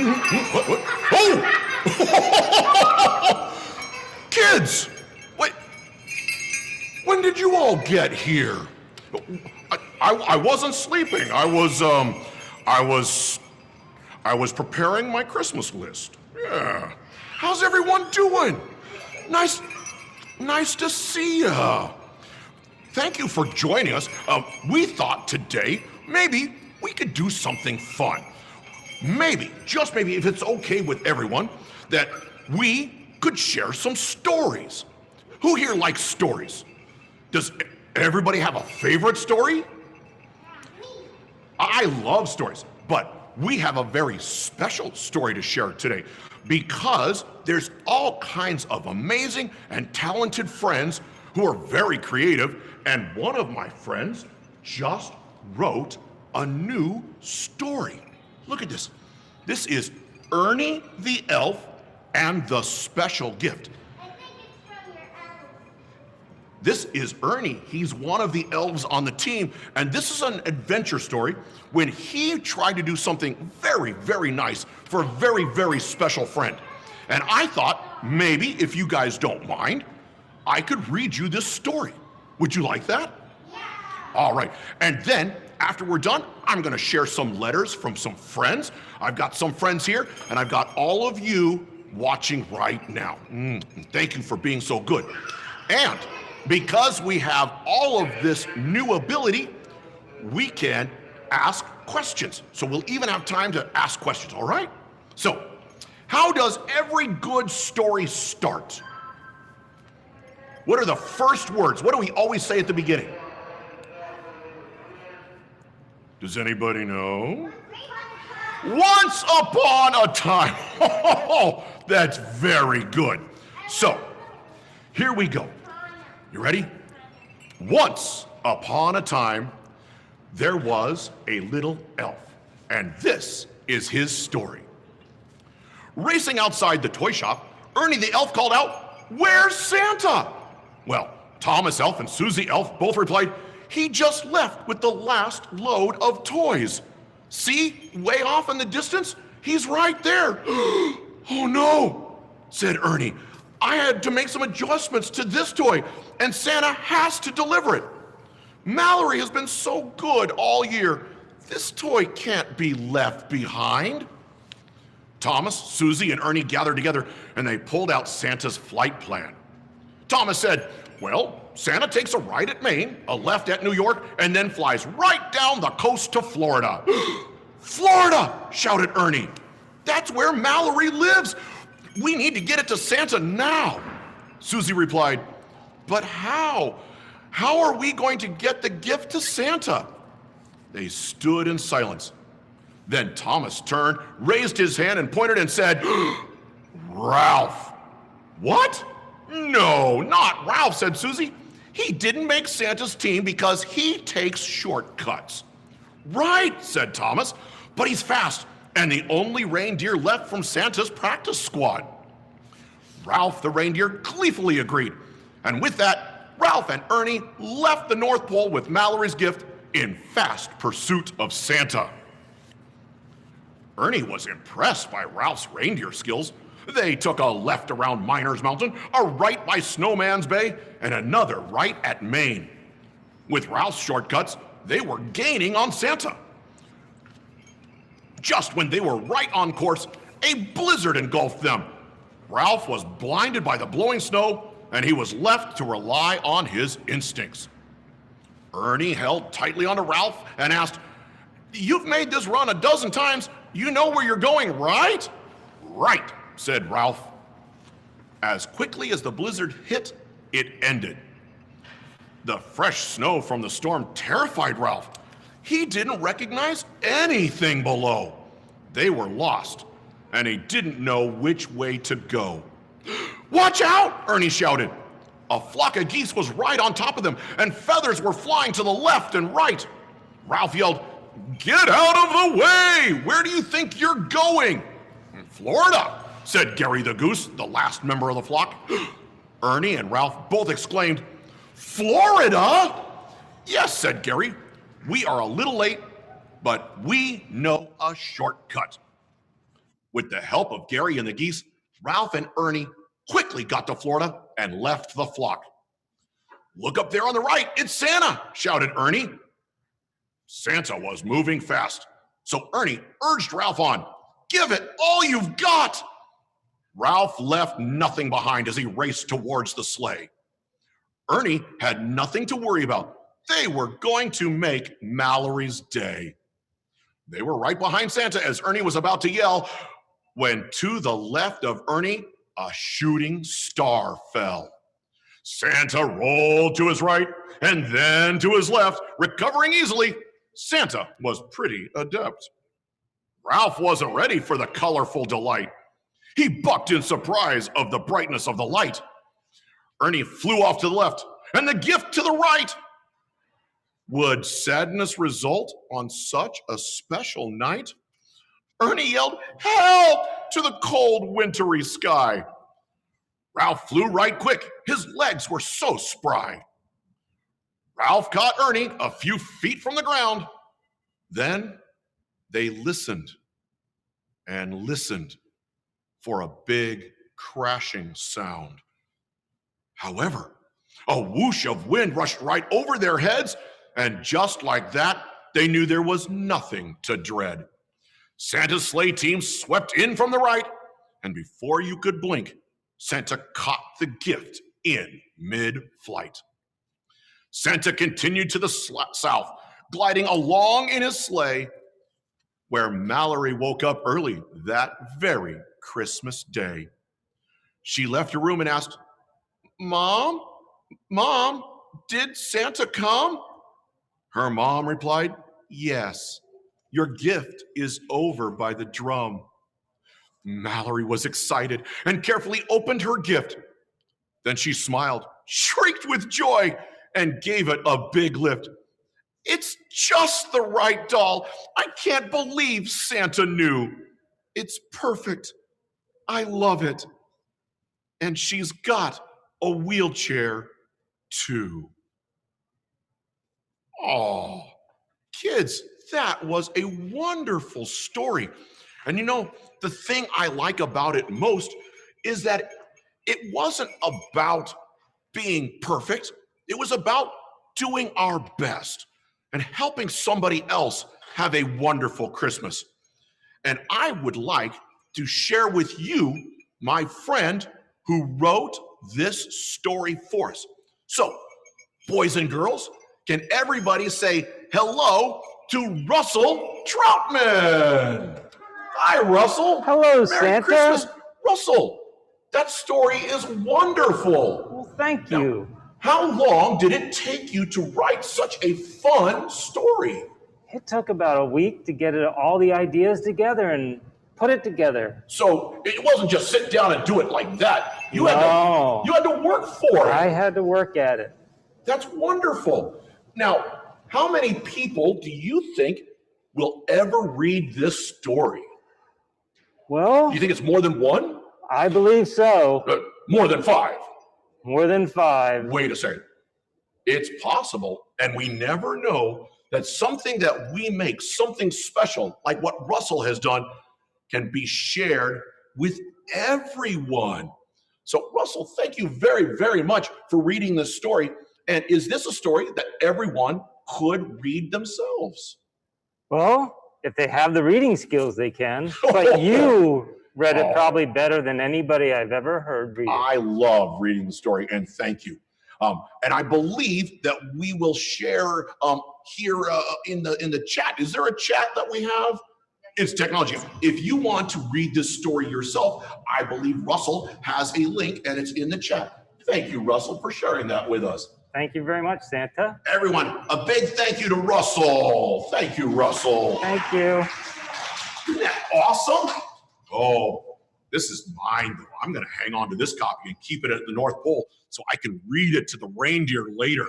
What? Oh! Kids! Wait, when did you all get here? I wasn't sleeping. I was preparing my Christmas list. Yeah. How's everyone doing? Nice to see ya. Thank you for joining us. We thought today maybe we could do something fun. Maybe, just maybe, if it's okay with everyone, that we could share some stories. Who here likes stories? Does everybody have a favorite story? I love stories, but we have a very special story to share today because there's all kinds of amazing and talented friends who are very creative, and one of my friends just wrote a new story. Look at this. This is Ernie the Elf and the Special Gift. I think it's from your elves. This is Ernie. He's one of the elves on the team, and this is an adventure story when he tried to do something very, very nice for a very, very special friend. And I thought maybe, if you guys don't mind, I could read you this story. Would you like that? Yeah. All right, and then after we're done, I'm gonna share some letters from some friends. I've got some friends here, and I've got all of you watching right now. Thank you for being so good. And because we have all of this new ability, we can ask questions. So we'll even have time to ask questions, all right? So, how does every good story start? What are the first words? What do we always say at the beginning? Does anybody know? Once upon a time. Oh, that's very good. So, here we go. You ready? Once upon a time, there was a little elf, and this is his story. Racing outside the toy shop, Ernie the Elf called out, "Where's Santa?" Well, Thomas Elf and Susie Elf both replied, "He just left with the last load of toys. See, way off in the distance? He's right there." "Oh no," said Ernie. "I had to make some adjustments to this toy, and Santa has to deliver it. Mallory has been so good all year. This toy can't be left behind." Thomas, Susie, and Ernie gathered together, and they pulled out Santa's flight plan. Thomas said, "Well, Santa takes a right at Maine, a left at New York, and then flies right down the coast to Florida." "Florida!" shouted Ernie. "That's where Mallory lives. We need to get it to Santa now." Susie replied, "But how? How are we going to get the gift to Santa?" They stood in silence. Then Thomas turned, raised his hand, and pointed and said, "Ralph." "What? No, not Ralph," said Susie. "He didn't make Santa's team because he takes shortcuts." "Right," said Thomas, "but he's fast and the only reindeer left from Santa's practice squad." Ralph the reindeer gleefully agreed, and with that, Ralph and Ernie left the North Pole with Mallory's gift in fast pursuit of Santa. Ernie was impressed by Ralph's reindeer skills. They took a left around Miner's Mountain, a right by Snowman's Bay, and another right at Maine. With Ralph's shortcuts, they were gaining on Santa. Just when they were right on course, a blizzard engulfed them. Ralph was blinded by the blowing snow, and he was left to rely on his instincts. Ernie held tightly onto Ralph and asked, "You've made this run a dozen times. You know where you're going, right?" "Right," said Ralph. As quickly as the blizzard hit, it ended. The fresh snow from the storm terrified Ralph. He didn't recognize anything below. They were lost, and he didn't know which way to go. "Watch out!" Ernie shouted. A flock of geese was right on top of them, and feathers were flying to the left and right. Ralph yelled, "Get out of the way! Where do you think you're going?" "Florida," said Gary the goose, the last member of the flock. Ernie and Ralph both exclaimed, "Florida?" "Yes," said Gary. "We are a little late, but we know a shortcut." With the help of Gary and the geese, Ralph and Ernie quickly got to Florida and left the flock. "Look up there on the right, it's Santa," shouted Ernie. Santa was moving fast, so Ernie urged Ralph on. "Give it all you've got." Ralph left nothing behind as he raced towards the sleigh. Ernie had nothing to worry about. They were going to make Mallory's day. They were right behind Santa as Ernie was about to yell, when to the left of Ernie, a shooting star fell. Santa rolled to his right and then to his left, recovering easily. Santa was pretty adept. Ralph wasn't ready for the colorful delight. He bucked in surprise of the brightness of the light. Ernie flew off to the left and the gift to the right. Would sadness result on such a special night? Ernie yelled, "Help!" to the cold, wintry sky. Ralph flew right quick. His legs were so spry. Ralph caught Ernie a few feet from the ground. Then they listened and listened for a big crashing sound. However, a whoosh of wind rushed right over their heads, and just like that, they knew there was nothing to dread. Santa's sleigh team swept in from the right, and before you could blink, Santa caught the gift in mid-flight. Santa continued to the south, gliding along in his sleigh, where Mallory woke up early that very Christmas day. She left her room and asked, Mom, did Santa come?" Her mom replied, "Yes, your gift is over by the drum." Mallory was excited and carefully opened her gift. Then she smiled, shrieked with joy, and gave it a big lift. "It's just the right doll. I can't believe Santa knew. It's perfect. I love it. And she's got a wheelchair too." Oh, kids, that was a wonderful story. And you know, the thing I like about it most is that it wasn't about being perfect. It was about doing our best and helping somebody else have a wonderful Christmas. And I would like to share with you my friend who wrote this story for us. So, boys and girls, can everybody say hello to Russell Troutman? Hi, Russell. Hello, Merry Santa. Christmas. Russell, that story is wonderful. Well, thank you. How long did it take you to write such a fun story? It took about a week to get all the ideas together and put it together. So it wasn't just sit down and do it like that. You had to work for it. I had to work at it. That's wonderful. Now, how many people do you think will ever read this story? Well, Do you think it's more than one? I believe so. More than 5? More than 5. Wait a second. It's possible, and we never know, that something that we make, something special, like what Russell has done, can be shared with everyone. So, Russell, thank you very, very much for reading this story. And is this a story that everyone could read themselves? Well, if they have the reading skills, they can. But you read it probably better than anybody I've ever heard read it. I love reading the story, and thank you. And I believe that we will share here in the chat. Is there a chat that we have? It's technology. If you want to read this story yourself, I believe Russell has a link, and it's in the chat. Thank you, Russell, for sharing that with us. Thank you very much, Santa. Everyone, a big thank you to Russell. Thank you, Russell. Thank you. Isn't that awesome? Oh, this is mine, though. I'm going to hang on to this copy and keep it at the North Pole so I can read it to the reindeer later.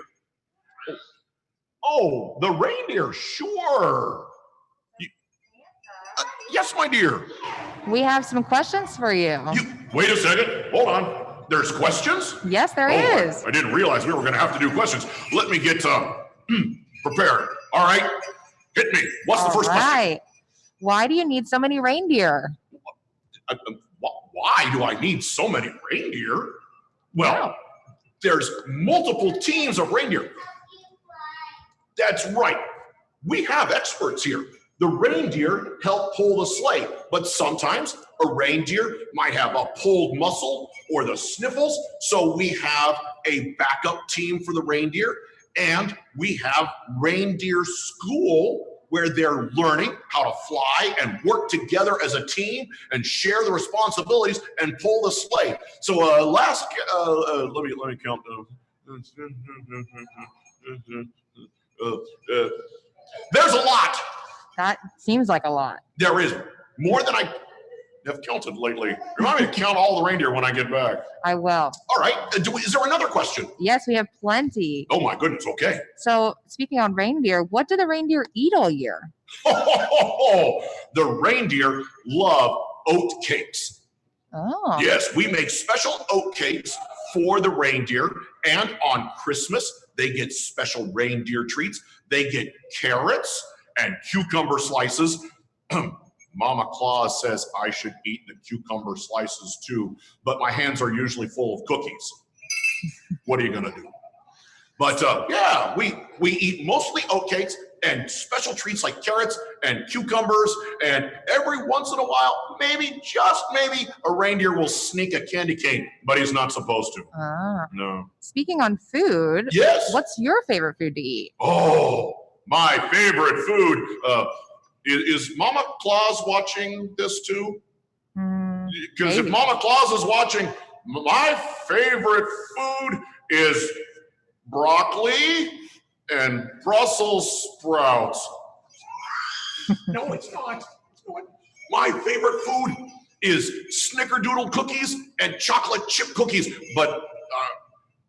Oh, the reindeer, sure. Yes, my dear. We have some questions for you. Wait a second. Hold on. There's questions? Yes, there is. I didn't realize we were going to have to do questions. Let me get prepared. All right. Hit me. What's the first question? Why do you need so many reindeer? Why do I need so many reindeer? Well, there's multiple teams of reindeer. That's right. We have experts here. The reindeer help pull the sleigh, but sometimes a reindeer might have a pulled muscle or the sniffles, so we have a backup team for the reindeer, and we have reindeer school where they're learning how to fly and work together as a team and share the responsibilities and pull the sleigh. So let me count. There's a lot. That seems like a lot. There is more than I have counted lately. Remind me to count all the reindeer when I get back. I will. All right. Is there another question? Yes, we have plenty. Oh my goodness. Okay. So speaking on reindeer, what do the reindeer eat all year? The reindeer love oat cakes. Oh. Yes, we make special oat cakes for the reindeer, and on Christmas they get special reindeer treats. They get carrots and cucumber slices. Mama Claus says I should eat the cucumber slices too, but my hands are usually full of cookies. What are you gonna do? But yeah, we eat mostly oat cakes and special treats like carrots and cucumbers, and every once in a while, maybe, just maybe, a reindeer will sneak a candy cane, but he's not supposed to. Ah. No. Speaking on food, Yes. what's your favorite food to eat? Oh, my favorite food. Is Mama Claus watching this too? Because if Mama Claus is watching, my favorite food is broccoli and Brussels sprouts. No, it's not. My favorite food is snickerdoodle cookies and chocolate chip cookies. But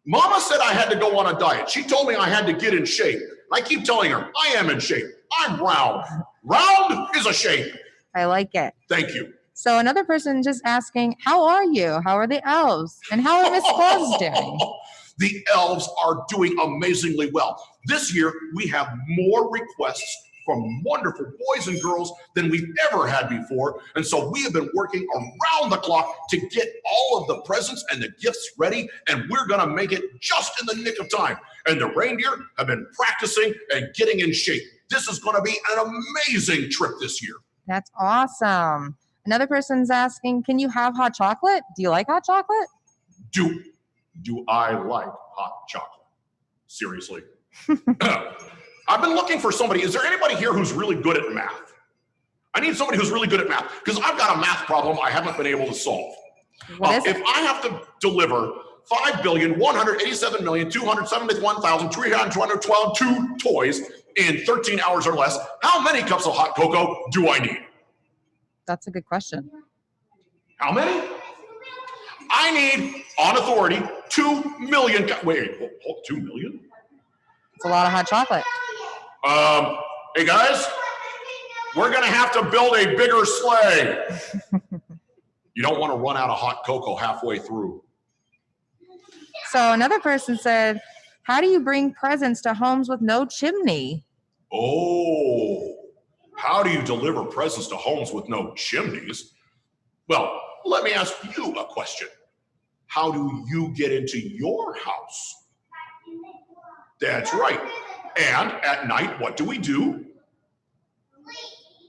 Mama said I had to go on a diet. She told me I had to get in shape. I keep telling her, I am in shape. I'm round. Round is a shape. I like it. Thank you. So another person just asking, how are you? How are the elves? And how are Miss Claus doing? The elves are doing amazingly well. This year, we have more requests from wonderful boys and girls than we've ever had before. And so we have been working around the clock to get all of the presents and the gifts ready, and we're gonna make it just in the nick of time. And the reindeer have been practicing and getting in shape. This is gonna be an amazing trip this year. That's awesome. Another person's asking, can you have hot chocolate? Do you like hot chocolate? Do I like hot chocolate? Seriously. I've been looking for somebody. Is there anybody here who's really good at math? I need somebody who's really good at math because I've got a math problem I haven't been able to solve. What is it? If I have to deliver 5,187,271,312 toys in 13 hours or less, how many cups of hot cocoa do I need? That's a good question. How many? I need, on authority, 2 million. Wait, 2 million? It's a lot of hot chocolate. Hey guys, we're gonna have to build a bigger sleigh. You don't want to run out of hot cocoa halfway through. So another person said, how do you bring presents to homes with no chimney? Oh, how do you deliver presents to homes with no chimneys? Well, let me ask you a question. How do you get into your house? That's right. And at night, what do?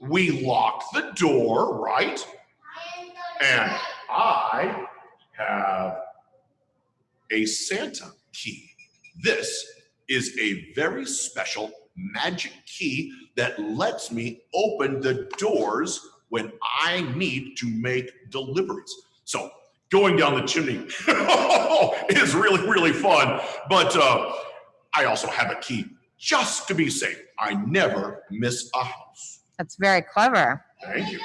We lock the door, right? And I have a Santa key. This is a very special magic key that lets me open the doors when I need to make deliveries. So going down the chimney is really, really fun. But I also have a key just to be safe. I never miss a house. That's very clever. Thank you.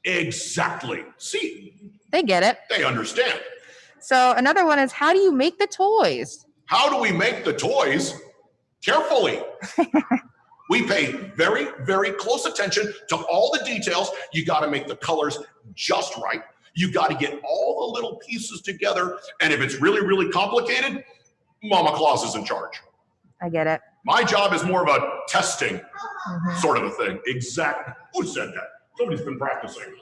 Exactly. See, They get it. they understand. So another one is, how do you make the toys? How do we make the toys? Carefully. We pay very, very close attention to all the details. You got to make the colors just right. You got to get all the little pieces together. And if it's really, really complicated, Mama Claus is in charge. I get it. My job is more of a testing sort of a thing. Exactly. Who said that? Somebody's been practicing.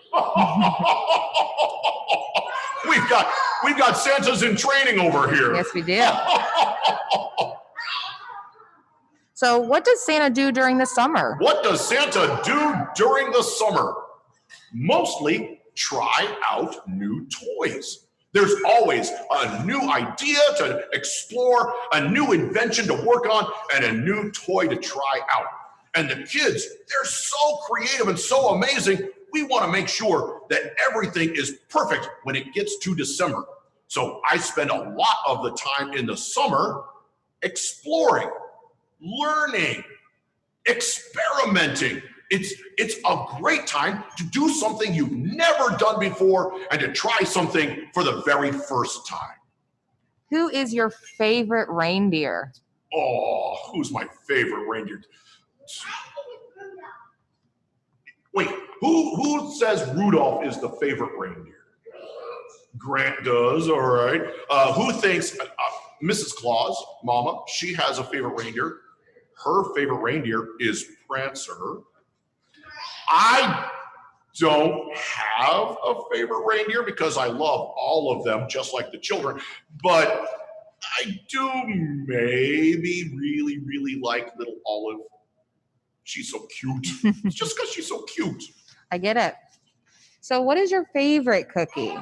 We've got Santas in training over here. Yes, we do. So what does Santa do during the summer? What does Santa do during the summer? Mostly try out new toys. There's always a new idea to explore, a new invention to work on, and a new toy to try out. And the kids, they're so creative and so amazing. We want to make sure that everything is perfect when it gets to December. So I spend a lot of the time in the summer exploring, learning, experimenting. It's a great time to do something you've never done before and to try something for the very first time. Who is your favorite reindeer? Oh, who's my favorite reindeer? Wait, who says Rudolph is the favorite reindeer? Grant does, all right. Who thinks Mrs. Claus, Mama, she has a favorite reindeer? Her favorite reindeer is Prancer. I don't have a favorite reindeer because I love all of them, just like the children. But I do maybe really, really like little Olive. She's so cute. It's just because she's so cute. I get it. So what is your favorite cookie?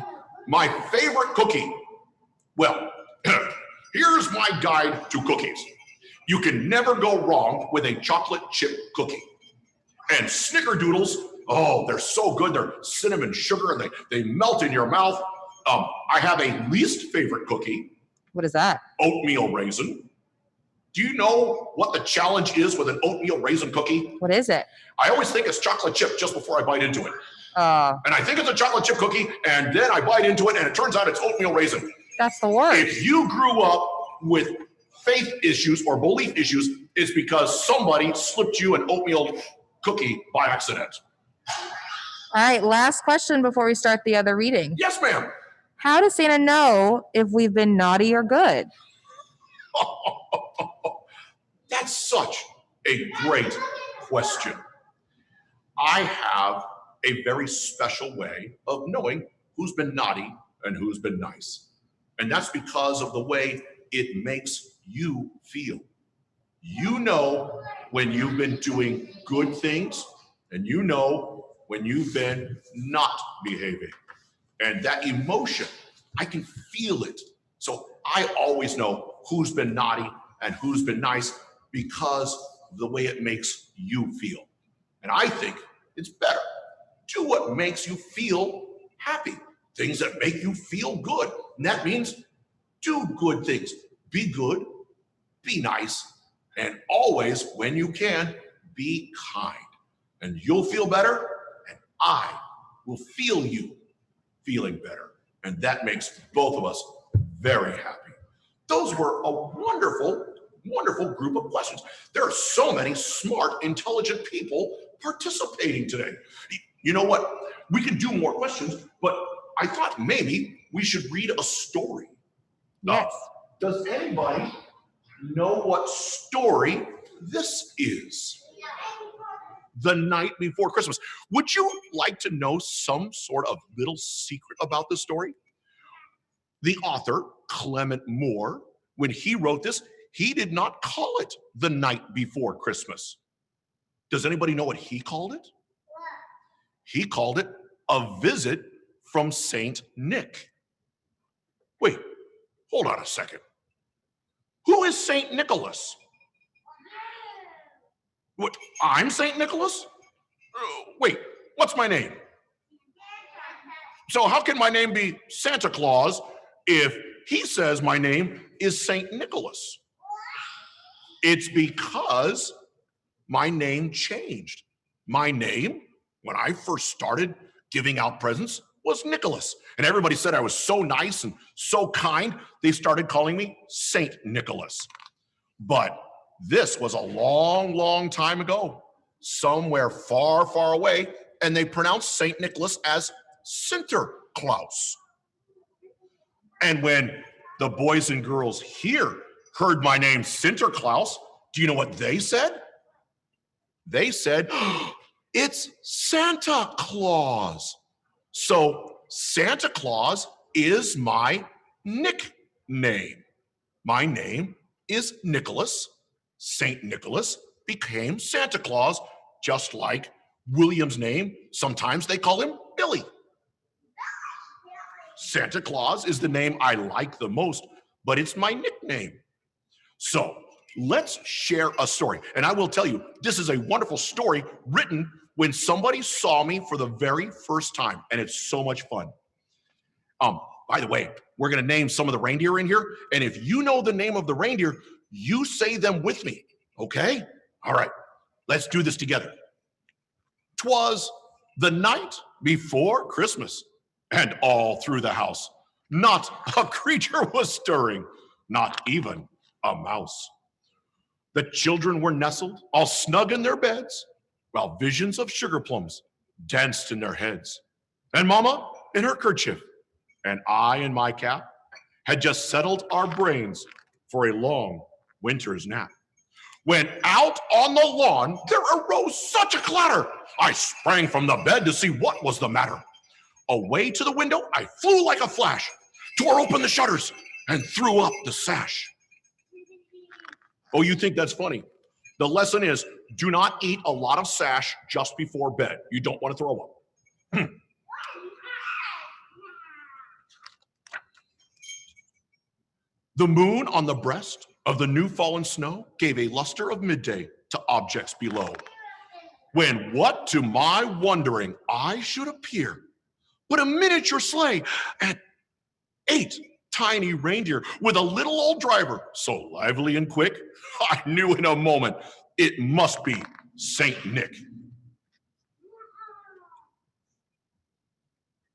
My favorite cookie. Well, here's my guide to cookies. You can never go wrong with a chocolate chip cookie. And snickerdoodles, oh, they're so good. They're cinnamon sugar and they melt in your mouth. I have a least favorite cookie. What is that? Oatmeal raisin. Do you know what the challenge is with an oatmeal raisin cookie? What is it? I always think it's chocolate chip just before I bite into it. And I think it's a chocolate chip cookie, and then I bite into it, and it turns out it's oatmeal raisin. That's the worst. If you grew up with faith issues or belief issues, it's because somebody slipped you an oatmeal cookie by accident. All right, last question before we start the other reading. Yes, ma'am. How does Santa know if we've been naughty or good? That's such a great question. I have a very special way of knowing who's been naughty and who's been nice. And that's because of the way it makes you feel. You know when you've been doing good things, and you know when you've been not behaving. And that emotion, I can feel it. So I always know who's been naughty and who's been nice because of the way it makes you feel. And I think it's better. Do what makes you feel happy. Things that make you feel good. And that means do good things. Be good, be nice, and always, when you can, be kind. And you'll feel better, and I will feel you feeling better. And that makes both of us very happy. Those were a wonderful, wonderful group of questions. There are so many smart, intelligent people participating today. You know what? We can do more questions, but I thought maybe we should read a story. Yes. Does anybody know what story this is? The Night Before Christmas. Would you like to know some sort of little secret about this story? The author, Clement Moore, when he wrote this, he did not call it The Night Before Christmas. Does anybody know what he called it? He called it A Visit from Saint Nick. Wait, hold on a second. Who is Saint Nicholas? What, I'm Saint Nicholas? Wait, what's my name? So how can my name be Santa Claus if he says my name is Saint Nicholas? It's because my name changed. My name, when I first started giving out presents, was Nicholas. And everybody said I was so nice and so kind, they started calling me Saint Nicholas. But this was a long, long time ago, somewhere far, far away, and they pronounced Saint Nicholas as Sinterklaas. And when the boys and girls here heard my name Sinterklaas, do you know what they said? They said, It's Santa Claus. So Santa Claus is my nickname. My name is Nicholas. Saint Nicholas became Santa Claus, just like William's name. Sometimes they call him Billy. Santa Claus is the name I like the most, but it's my nickname. So let's share a story. And I will tell you, this is a wonderful story written when somebody saw me for the very first time, and it's so much fun. By the way, we're going to name some of the reindeer in here, and if you know the name of the reindeer, you say them with me, okay? All right, let's do this together. 'Twas the night before Christmas, and all through the house, not a creature was stirring, not even a mouse. The children were nestled, all snug in their beds, while visions of sugar plums danced in their heads. And Mama, in her kerchief, and I in my cap, had just settled our brains for a long winter's nap. When out on the lawn there arose such a clatter, I sprang from the bed to see what was the matter. Away to the window I flew like a flash, tore open the shutters, and threw up the sash. Oh, you think that's funny? The lesson is, do not eat a lot of sash just before bed. You don't want to throw up. The moon on the breast of the new fallen snow gave a luster of midday to objects below. When what to my wondering I should appear but a miniature sleigh and 8 tiny reindeer with a little old driver, so lively and quick, I knew in a moment it must be Saint Nick.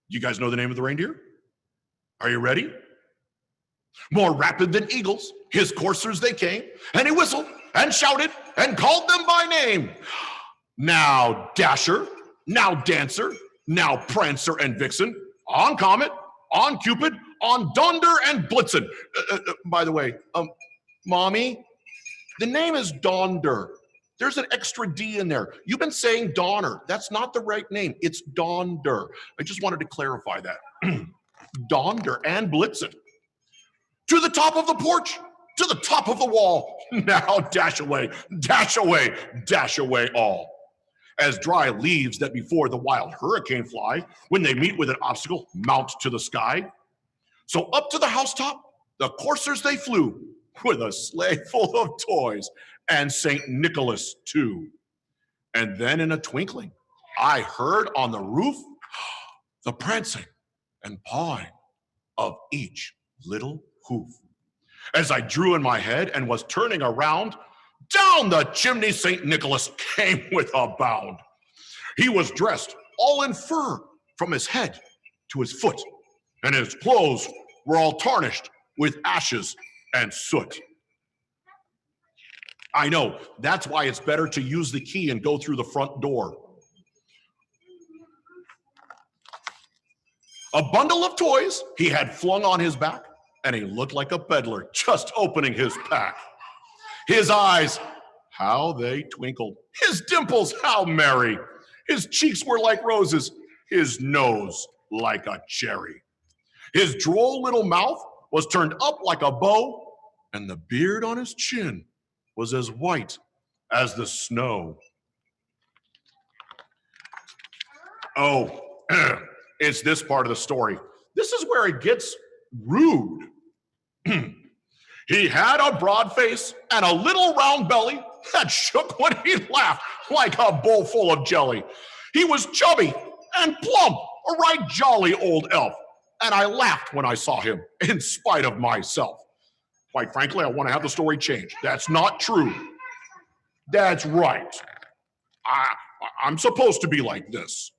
You guys know the name of the reindeer? Are you ready? More rapid than eagles, his coursers they came, and he whistled and shouted and called them by name. Now Dasher, now Dancer, now Prancer and Vixen, on Comet, on Cupid, on Donder and Blitzen. By the way, Mommy, the name is Donder. There's an extra D in there. You've been saying Donner. That's not the right name. It's Donder. I just wanted to clarify that. Donder and Blitzen. To the top of the porch, to the top of the wall. Now dash away, dash away, dash away all. As dry leaves that before the wild hurricane fly, when they meet with an obstacle, mount to the sky. So up to the housetop, the coursers they flew, with a sleigh full of toys, and St. Nicholas too. And then in a twinkling, I heard on the roof the prancing and pawing of each little hoof. As I drew in my head and was turning around, down the chimney St. Nicholas came with a bound. He was dressed all in fur from his head to his foot, and his clothes were all tarnished with ashes and soot. I know, that's why it's better to use the key and go through the front door. A bundle of toys he had flung on his back, and he looked like a peddler just opening his pack. His eyes, how they twinkled. His dimples, how merry. His cheeks were like roses, his nose like a cherry. His droll little mouth was turned up like a bow, and the beard on his chin was as white as the snow. Oh, it's this part of the story. This is where it gets rude. He had a broad face and a little round belly that shook when he laughed like a bowl full of jelly. He was chubby and plump, a right jolly old elf, and I laughed when I saw him in spite of myself. Quite frankly, I want to have the story changed. That's not true. That's right. I'm supposed to be like this.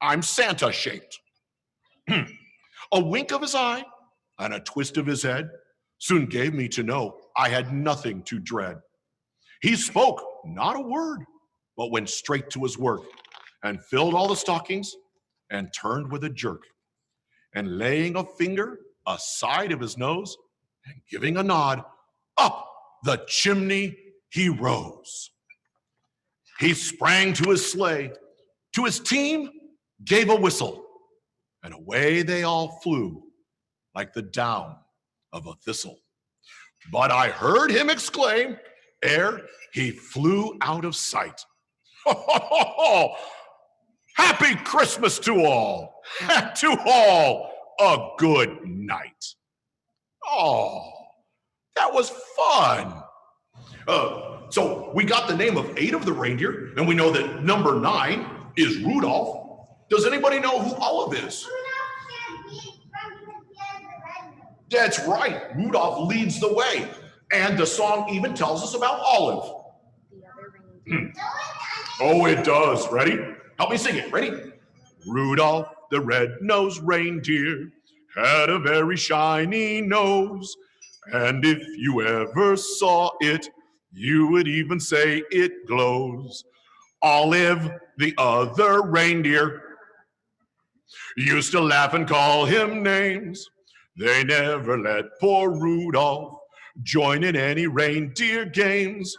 I'm Santa-shaped. A wink of his eye and a twist of his head soon gave me to know I had nothing to dread. He spoke not a word, but went straight to his work and filled all the stockings and turned with a jerk. And laying a finger aside of his nose and giving a nod, up the chimney he rose. He sprang to his sleigh, to his team gave a whistle, and away they all flew like the down of a thistle. But I heard him exclaim ere he flew out of sight, "Ho, ho, ho, ho! Happy Christmas to all, and to all a good night." Oh, that was fun. So we got the name of 8 of the reindeer, and we know that number 9 is Rudolph. Does anybody know who Olive is? That's right. Rudolph leads the way. And the song even tells us about Olive. Oh, it does. Ready? Help me sing it. Ready? Rudolph the red-nosed reindeer had a very shiny nose. And if you ever saw it, you would even say it glows. Olive, the other reindeer, used to laugh and call him names. They never let poor Rudolph join in any reindeer games.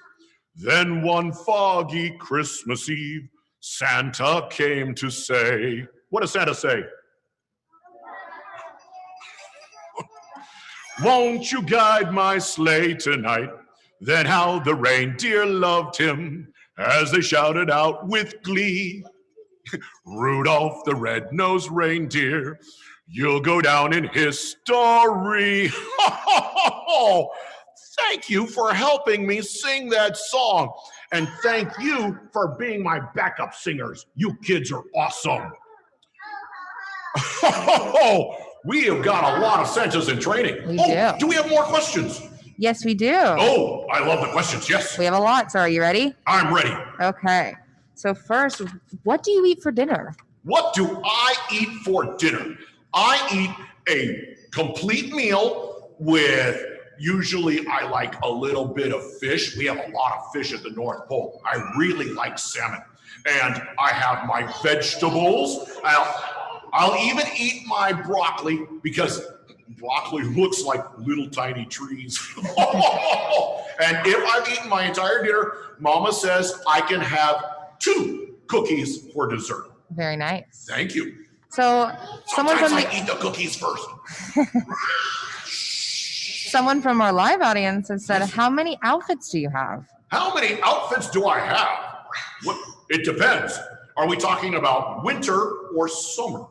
Then one foggy Christmas Eve, Santa came to say, what does Santa say? Won't you guide my sleigh tonight? Then how the reindeer loved him as they shouted out with glee, Rudolph the red-nosed reindeer, you'll go down in history. Thank you for helping me sing that song. And thank you for being my backup singers. You kids are awesome. We have got a lot of Santas in training. We do. Do we have more questions? Yes, we do. Oh, I love the questions. Yes. We have a lot. So are you ready? I'm ready. Okay. So first, what do you eat for dinner? What do I eat for dinner? I eat a complete meal with, usually I like a little bit of fish. We have a lot of fish at the North Pole. I really like salmon. And I have my vegetables. I'll even eat my broccoli because broccoli looks like little tiny trees. And if I've eaten my entire dinner, Mama says I can have 2 cookies for dessert. Very nice. Thank you. So Sometimes I eat the cookies first. someone from our live audience has said, how many outfits do you have? How many outfits do I have? It depends. Are we talking about winter or summer?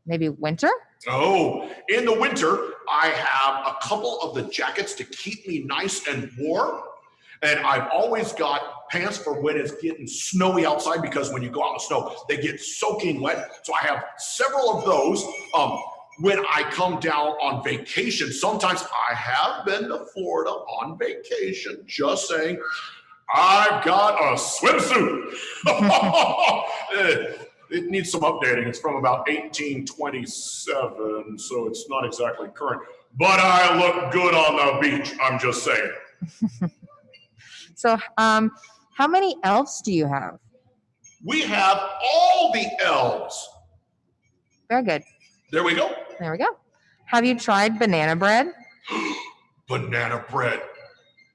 Maybe winter? Oh, in the winter, I have a couple of the jackets to keep me nice and warm. And I've always got pants for when it's getting snowy outside, because when you go out in the snow, they get soaking wet. So I have several of those. When I come down on vacation, sometimes I have been to Florida on vacation, just saying, I've got a swimsuit. It needs some updating. It's from about 1827, so it's not exactly current. But I look good on the beach, I'm just saying. So how many elves do you have? We have all the elves. Very good. There we go. There we go. Have you tried banana bread? Banana bread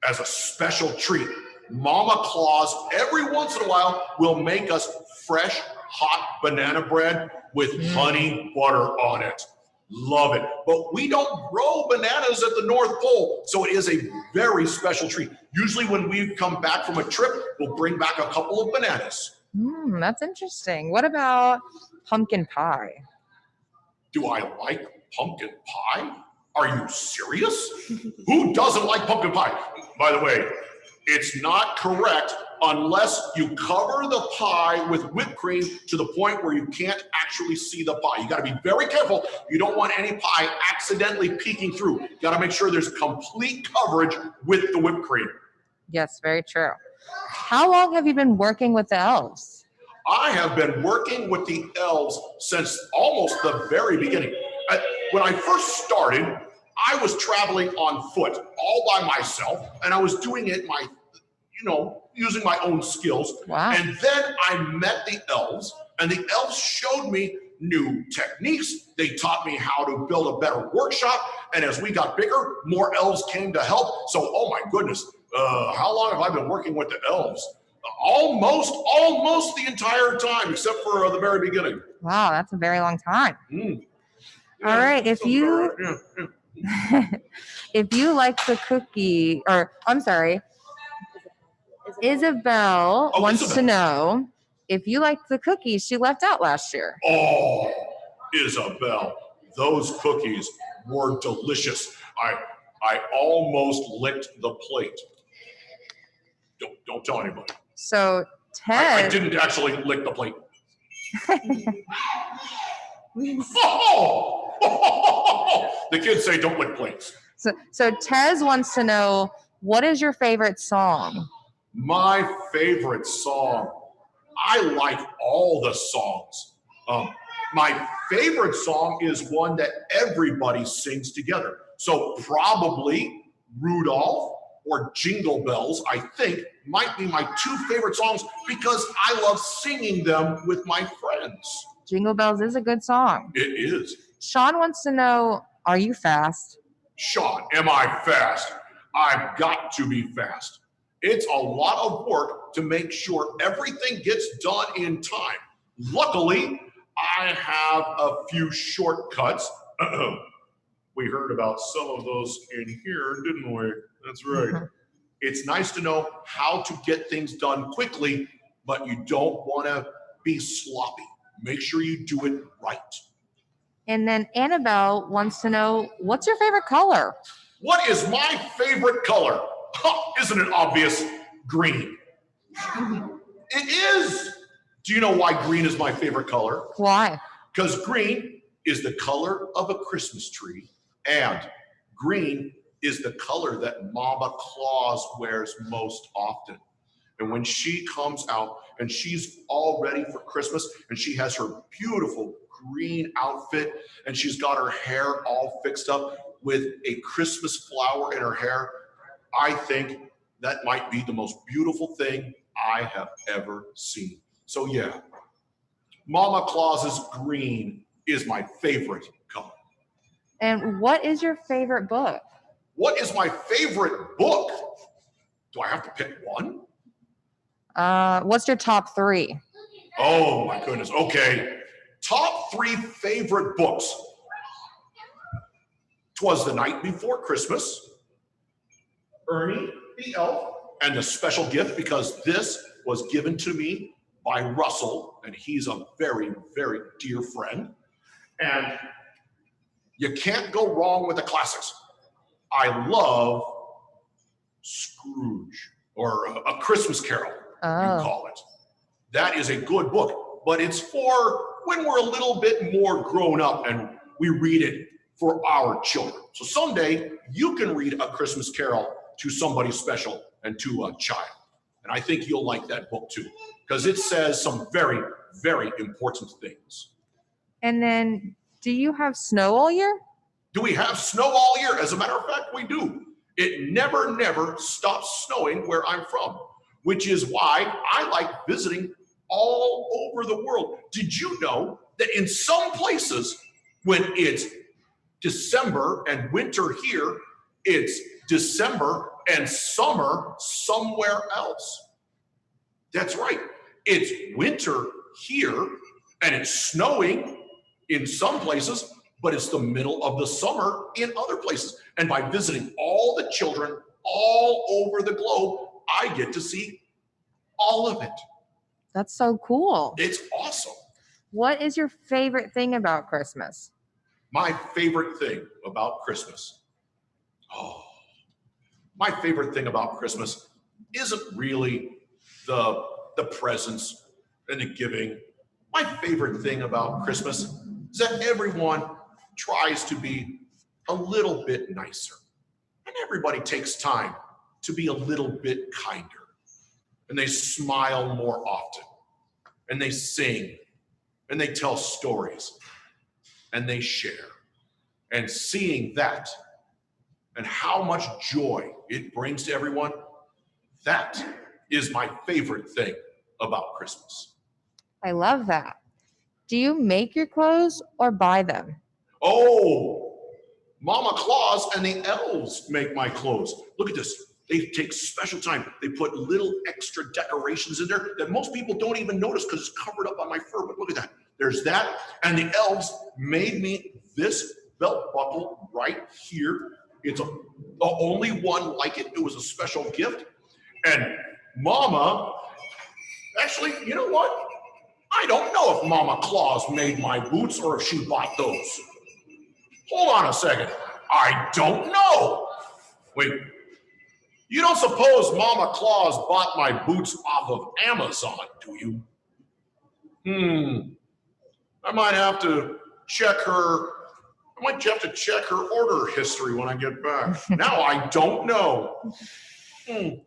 as a special treat. Mama Claus, every once in a while, will make us fresh, hot banana bread with honey butter on it. Love it. But we don't grow bananas at the North Pole, so it is a very special treat. Usually when we come back from a trip, we'll bring back a couple of bananas. That's interesting. What about pumpkin pie? Do I like pumpkin pie? Are you serious? Who doesn't like pumpkin pie? By the way, it's not correct unless you cover the pie with whipped cream to the point where you can't actually see the pie. You got to be very careful. You don't want any pie accidentally peeking through. You got to make sure there's complete coverage with the whipped cream. Yes, very true. How long have you been working with the elves? I have been working with the elves since almost the very beginning. When I first started, I was traveling on foot all by myself, and I was doing it using my own skills. Wow. And then I met the elves, and the elves showed me new techniques. They taught me how to build a better workshop. And as we got bigger, more elves came to help. So, oh my goodness, how long have I been working with the elves? Almost the entire time, except for the very beginning. Wow, that's a very long time. Mm. All right, if sounds you about right, yeah. if you like the cookie, or I'm sorry, Isabel Oh, wants Isabel. to know if you liked the cookies she left out last year. Oh, Isabel, those cookies were delicious. I almost licked the plate. Don't tell anybody. So I Ted, didn't actually lick the plate. Oh! The kids say don't lick plates. so Tez wants to know, what is your favorite song? My favorite song. I like all the songs. My favorite song is one that everybody sings together. So probably Rudolph or Jingle Bells, I think, might be my two favorite songs because I love singing them with my friends. Jingle Bells is a good song. It is. Sean wants to know, are you fast? Sean, am I fast? I've got to be fast. It's a lot of work to make sure everything gets done in time. Luckily, I have a few shortcuts. We heard about some of those in here, didn't we? That's right. It's nice to know how to get things done quickly, but you don't want to be sloppy. Make sure you do it right. And then Annabelle wants to know, what's your favorite color? What is my favorite color? Isn't it obvious? Green. It is. Do you know why green is my favorite color? Why? Because green is the color of a Christmas tree, and green is the color that Mama Claus wears most often. And when she comes out and she's all ready for Christmas and she has her beautiful green outfit and she's got her hair all fixed up with a Christmas flower in her hair, I think that might be the most beautiful thing I have ever seen. So yeah, Mama Claus's green is my favorite color. And what is your favorite book? What is my favorite book? Do I have to pick one? What's your top 3? Oh my goodness. Okay. Top 3 favorite books. Twas the Night Before Christmas, Ernie the Elf, and the special gift because this was given to me by Russell, and he's a very, very dear friend. And you can't go wrong with the classics. I love Scrooge, or A Christmas Carol, you call it. That is a good book, but it's for when we're a little bit more grown up and we read it for our children. So someday you can read A Christmas Carol to somebody special and to a child. And I think you'll like that book too, because it says some very, very important things. And then, do you have snow all year? Do we have snow all year? As a matter of fact, we do. It never stops snowing where I'm from, which is why I like visiting all over the world. Did you know that in some places, when it's December and winter here, it's December and summer somewhere else? That's right. It's winter here and it's snowing in some places, but it's the middle of the summer in other places. And by visiting all the children all over the globe, I get to see all of it. That's so cool. It's awesome. What is your favorite thing about Christmas? My favorite thing about Christmas. My favorite thing about Christmas isn't really the presents and the giving. My favorite thing about Christmas is that everyone tries to be a little bit nicer. And everybody takes time to be a little bit kinder. And they smile more often. And they sing. And they tell stories. And they share. And seeing that and how much joy it brings to everyone, that is my favorite thing about Christmas. I love that. Do you make your clothes or buy them? Oh, Mama Claus and the elves make my clothes. Look at this. They take special time. They put little extra decorations in there that most people don't even notice because it's covered up on my fur. But look at that. There's that. And the elves made me this belt buckle right here. It's the only one like it. It was a special gift. And Mama, actually, you know what? I don't know if Mama Claus made my boots or if she bought those. Hold on a second. I don't know. Wait. You don't suppose Mama Claus bought my boots off of Amazon, do you? I might have to check her. I might have to check her order history when I get back. Now I don't know. Let's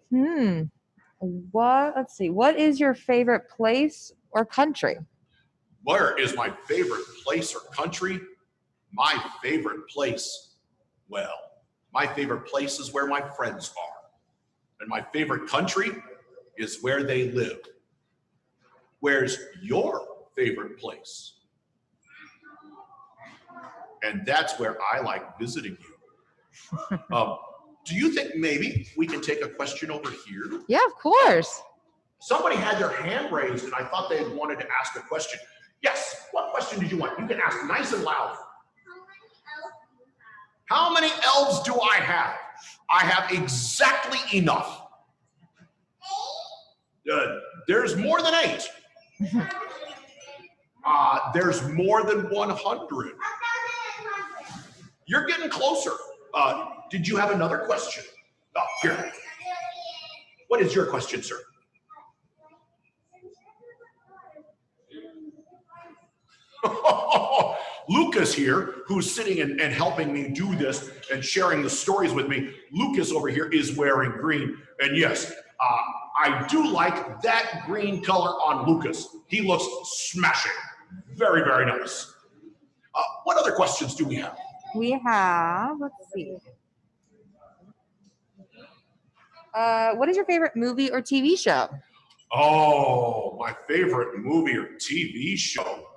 see. What is your favorite place or country? Where is my favorite place or country? My favorite place. Well, my favorite place is where my friends are. And my favorite country is where they live. Where's your favorite place? And that's where I like visiting you. Do you think maybe we can take a question over here? Yeah, of course. Somebody had their hand raised and I thought they wanted to ask a question. Yes, what question did you want? You can ask nice and loud. How many elves do I have? I have exactly enough. There's more than 8. There's more than 100. You're getting closer. Did you have another question? Here. What is your question, sir? Lucas here, who's sitting and helping me do this and sharing the stories with me. Lucas over here is wearing green. And yes, I do like that green color on Lucas. He looks smashing. Very, very nice. What other questions do we have? We have, let's see. What is your favorite movie or TV show? Oh, my favorite movie or TV show.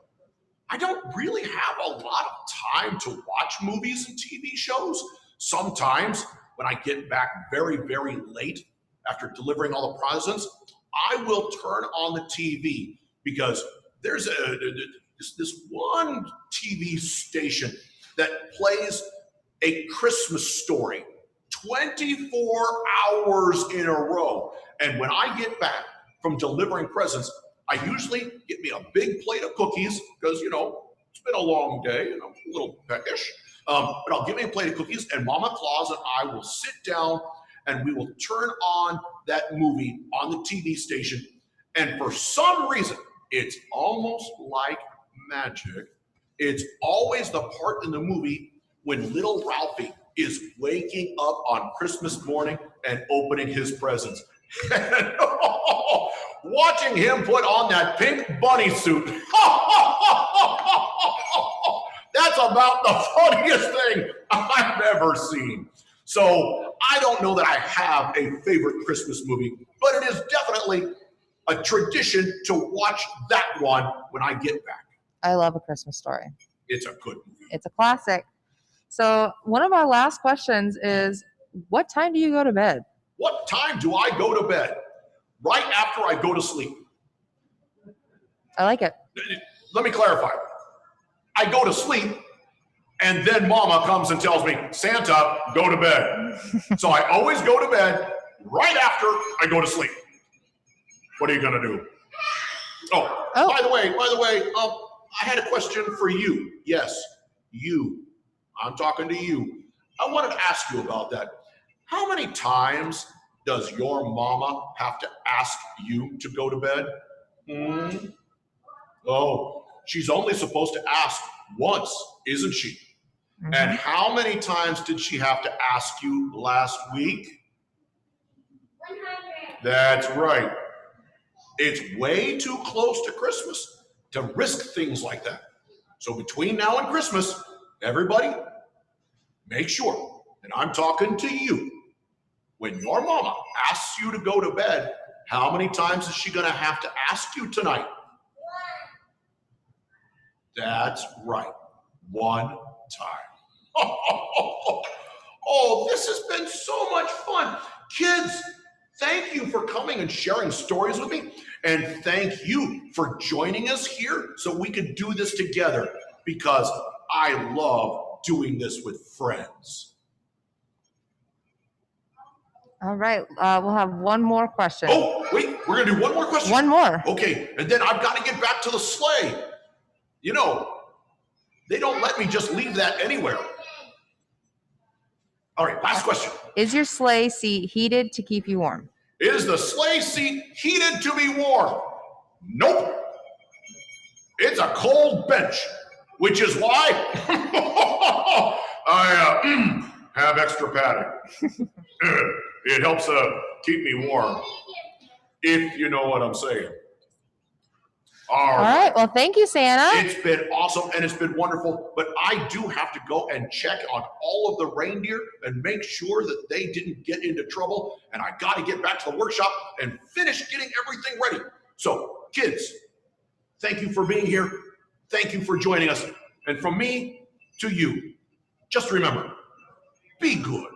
I don't really have a lot of time to watch movies and TV shows. Sometimes when I get back very, very late after delivering all the presents, I will turn on the TV because there's this one TV station that plays a Christmas story 24 hours in a row. And when I get back from delivering presents, I usually get me a big plate of cookies because, you know, it's been a long day and I'm a little peckish. But I'll get me a plate of cookies and Mama Claus and I will sit down and we will turn on that movie on the TV station. And for some reason, it's almost like magic. It's always the part in the movie when little Ralphie is waking up on Christmas morning and opening his presents. Watching him put on that pink bunny suit. That's about the funniest thing I've ever seen. So I don't know that I have a favorite Christmas movie, but it is definitely a tradition to watch that one when I get back. I love A Christmas Story. It's a good movie. It's a classic. So one of our last questions is, what time do you go to bed? What time do I go to bed? Right after I go to sleep. I like it. Let me clarify. I go to sleep, and then Mama comes and tells me, Santa, go to bed. So I always go to bed right after I go to sleep. What are you gonna do? Oh. By the way, I had a question for you. Yes, you. I'm talking to you. I wanted to ask you about that. How many times does your mama have to ask you to go to bed? Oh, she's only supposed to ask once, isn't she? Mm-hmm. And how many times did she have to ask you last week? 100. That's right. It's way too close to Christmas to risk things like that. So between now and Christmas, everybody, make sure, and I'm talking to you, when your mama asks you to go to bed, how many times is she gonna have to ask you tonight? 1. That's right, 1 time. Oh, this has been so much fun. Kids, thank you for coming and sharing stories with me. And thank you for joining us here so we can do this together, because I love doing this with friends. All right. We'll have one more question. Oh, wait, we're going to do one more question. One more. Okay, and then I've got to get back to the sleigh. You know, they don't let me just leave that anywhere. All right, last question. Is your sleigh seat heated to keep you warm? Is the sleigh seat heated to be warm? Nope. It's a cold bench, which is why I have extra padding. It helps keep me warm, if you know what I'm saying. All right. Well, thank you, Santa. It's been awesome and it's been wonderful, but I do have to go and check on all of the reindeer and make sure that they didn't get into trouble. And I got to get back to the workshop and finish getting everything ready. So, kids, thank you for being here. Thank you for joining us. And from me to you, just remember, be good.